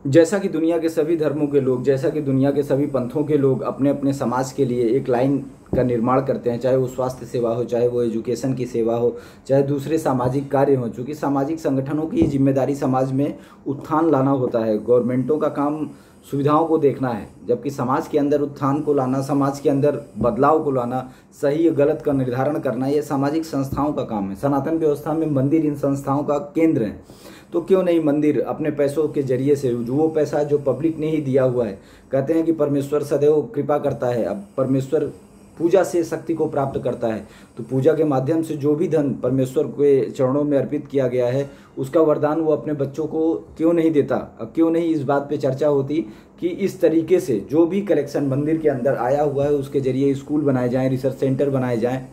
जैसा कि दुनिया के सभी धर्मों के लोग, जैसा कि दुनिया के सभी पंथों के लोग अपने अपने समाज के लिए एक लाइन का निर्माण करते हैं, चाहे वो स्वास्थ्य सेवा हो, चाहे वो एजुकेशन की सेवा हो, चाहे दूसरे सामाजिक कार्य हो। चूँकि सामाजिक संगठनों की जिम्मेदारी समाज में उत्थान लाना होता है, गवर्नमेंटों का काम सुविधाओं को देखना है, जबकि समाज के अंदर उत्थान को लाना, समाज के अंदर बदलाव को लाना, सही और गलत का निर्धारण करना, ये सामाजिक संस्थाओं का काम है। सनातन व्यवस्था में मंदिर इन संस्थाओं का केंद्र है। तो क्यों नहीं मंदिर अपने पैसों के जरिए से, जो वो पैसा जो पब्लिक ने ही दिया हुआ है, कहते हैं कि परमेश्वर सदैव कृपा करता है। अब परमेश्वर पूजा से शक्ति को प्राप्त करता है, तो पूजा के माध्यम से जो भी धन परमेश्वर के चरणों में अर्पित किया गया है, उसका वरदान वो अपने बच्चों को क्यों नहीं देता। अब क्यों नहीं इस बात पे चर्चा होती कि इस तरीके से जो भी कलेक्शन मंदिर के अंदर आया हुआ है, उसके जरिए स्कूल बनाए जाएं, रिसर्च सेंटर बनाए जाएं,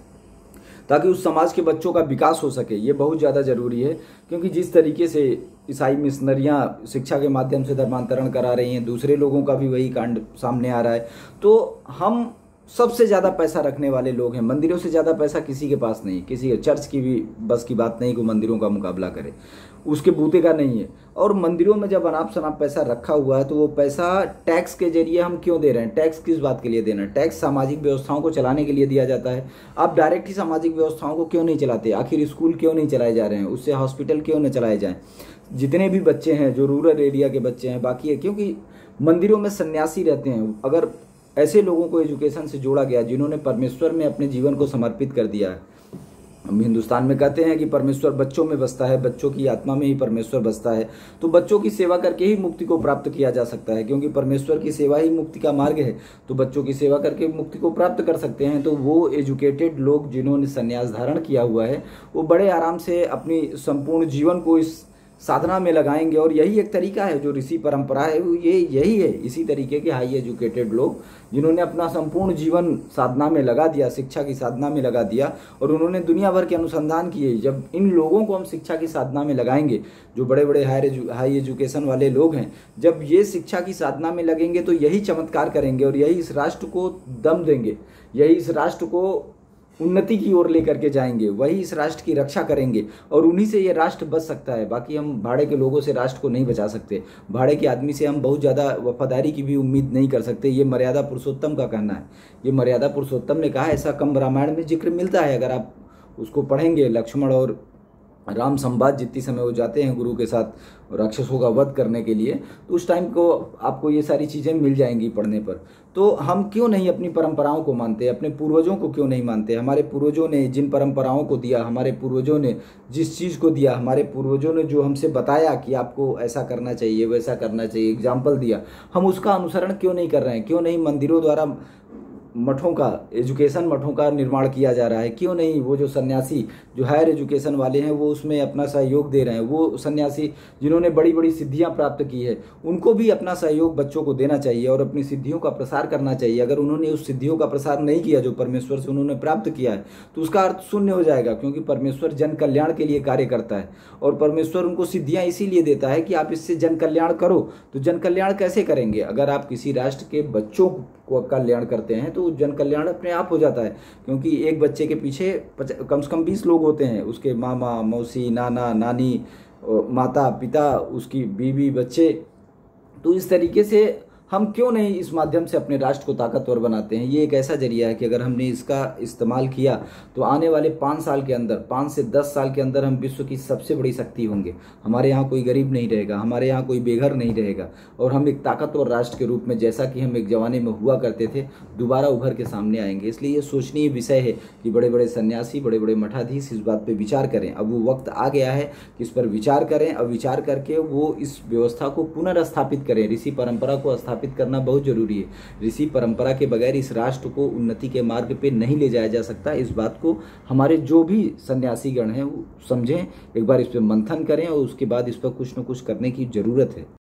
ताकि उस समाज के बच्चों का विकास हो सके। ये बहुत ज़्यादा ज़रूरी है, क्योंकि जिस तरीके से ईसाई मिशनरियाँ शिक्षा के माध्यम से धर्मांतरण करा रही हैं, दूसरे लोगों का भी वही कांड सामने आ रहा है। तो हम सबसे ज़्यादा पैसा रखने वाले लोग हैं, मंदिरों से ज़्यादा पैसा किसी के पास नहीं। किसी चर्च की भी बस की बात नहीं कि मंदिरों का मुकाबला करे, उसके बूते का नहीं है। और मंदिरों में जब अनाप शनाप पैसा रखा हुआ है, तो वो पैसा टैक्स के जरिए हम क्यों दे रहे हैं? टैक्स किस बात के लिए देना है? टैक्स सामाजिक व्यवस्थाओं को चलाने के लिए दिया जाता है। आप डायरेक्ट ही सामाजिक व्यवस्थाओं को क्यों नहीं चलाते? आखिर स्कूल क्यों नहीं चलाए जा रहे हैं? उससे हॉस्पिटल क्यों नहीं चलाए जाएँ? जितने भी बच्चे हैं जो रूरल एरिया के बच्चे हैं, बाकी है, क्योंकि मंदिरों में सन्यासी रहते हैं। अगर ऐसे लोगों को एजुकेशन से जोड़ा गया जिन्होंने परमेश्वर में अपने जीवन को समर्पित कर दिया है। हम हिंदुस्तान में कहते हैं कि परमेश्वर बच्चों में बसता है, बच्चों की आत्मा में ही परमेश्वर बसता है। तो बच्चों की सेवा करके ही मुक्ति को प्राप्त किया जा सकता है, क्योंकि परमेश्वर की सेवा ही मुक्ति का मार्ग है। तो बच्चों की सेवा करके मुक्ति को प्राप्त कर सकते हैं। तो वो एजुकेटेड लोग जिन्होंने संन्यास धारण किया हुआ है, वो बड़े आराम से अपनी संपूर्ण जीवन को इस साधना में लगाएंगे। और यही एक तरीका है जो ऋषि परंपरा है, वो यही है। इसी तरीके के हाई एजुकेटेड लोग जिन्होंने अपना संपूर्ण जीवन साधना में लगा दिया, शिक्षा की साधना में लगा दिया, और उन्होंने दुनिया भर के अनुसंधान किए। जब इन लोगों को हम शिक्षा की साधना में लगाएंगे, जो बड़े बड़े हाई एजुकेशन वाले लोग हैं, जब ये शिक्षा की साधना में लगेंगे तो यही चमत्कार करेंगे, और यही इस राष्ट्र को दम देंगे, यही इस राष्ट्र को उन्नति की ओर लेकर के जाएंगे, वही इस राष्ट्र की रक्षा करेंगे, और उन्हीं से ये राष्ट्र बच सकता है। बाकी हम भाड़े के लोगों से राष्ट्र को नहीं बचा सकते। भाड़े के आदमी से हम बहुत ज़्यादा वफादारी की भी उम्मीद नहीं कर सकते। ये मर्यादा पुरुषोत्तम का कहना है, ये मर्यादा पुरुषोत्तम ने कहा। ऐसा कम रामायण में जिक्र मिलता है। अगर आप उसको पढ़ेंगे, लक्ष्मण और राम संवाद जितनी समय वो जाते हैं गुरु के साथ राक्षसों का वध करने के लिए, तो उस टाइम को आपको ये सारी चीज़ें मिल जाएंगी पढ़ने पर। तो हम क्यों नहीं अपनी परंपराओं को मानते, अपने पूर्वजों को क्यों नहीं मानते? हमारे पूर्वजों ने जिन परंपराओं को दिया, हमारे पूर्वजों ने जिस चीज़ को दिया, हमारे पूर्वजों ने जो हमसे बताया कि आपको ऐसा करना चाहिए, वैसा करना चाहिए, एग्जाम्पल दिया, हम उसका अनुसरण क्यों नहीं कर रहे हैं? क्यों नहीं मंदिरों द्वारा मठों का, एजुकेशन मठों का निर्माण किया जा रहा है? क्यों नहीं वो जो सन्यासी जो हायर एजुकेशन वाले हैं वो उसमें अपना सहयोग दे रहे हैं? वो सन्यासी जिन्होंने बड़ी बड़ी सिद्धियां प्राप्त की है, उनको भी अपना सहयोग बच्चों को देना चाहिए और अपनी सिद्धियों का प्रसार करना चाहिए। अगर उन्होंने उस सिद्धियों का प्रसार नहीं किया जो परमेश्वर से उन्होंने प्राप्त किया है, तो उसका अर्थ शून्य हो जाएगा, क्योंकि परमेश्वर जन कल्याण के लिए कार्य करता है। और परमेश्वर उनको सिद्धियां इसीलिए देता है कि आप इससे जन कल्याण करो। तो जन कल्याण कैसे करेंगे? अगर आप किसी राष्ट्र के बच्चों को कल्याण करते हैं तो जन कल्याण अपने आप हो जाता है, क्योंकि एक बच्चे के पीछे कम से कम 20 लोग होते हैं, उसके मामा, मौसी, नाना, नानी, माता, पिता, उसकी बीवी, बच्चे। तो इस तरीके से हम क्यों नहीं इस माध्यम से अपने राष्ट्र को ताकतवर बनाते हैं? ये एक ऐसा जरिया है कि अगर हमने इसका इस्तेमाल किया तो आने वाले 5 साल के अंदर, 5 से 10 साल के अंदर हम विश्व की सबसे बड़ी शक्ति होंगे। हमारे यहाँ कोई गरीब नहीं रहेगा, हमारे यहाँ कोई बेघर नहीं रहेगा, और हम एक ताकतवर राष्ट्र के रूप में, जैसा कि हम एक जमाने में हुआ करते थे, दोबारा उभर के सामने आएंगे। इसलिए ये सोचनीय विषय है कि बड़े बड़े सन्यासी, बड़े बड़े मठाधीश इस बात पर विचार करें। अब वो वक्त आ गया है कि इस पर विचार करें। अब विचार करके वो इस व्यवस्था को पुनर्स्थापित करें। ऋषि परंपरा को स्थापित करना बहुत जरूरी है। ऋषि परंपरा के बगैर इस राष्ट्र को उन्नति के मार्ग पे नहीं ले जाया जा सकता। इस बात को हमारे जो भी सन्यासीगण हैं वो समझें, एक बार इस पर मंथन करें, और उसके बाद इस पर कुछ न कुछ करने की जरूरत है।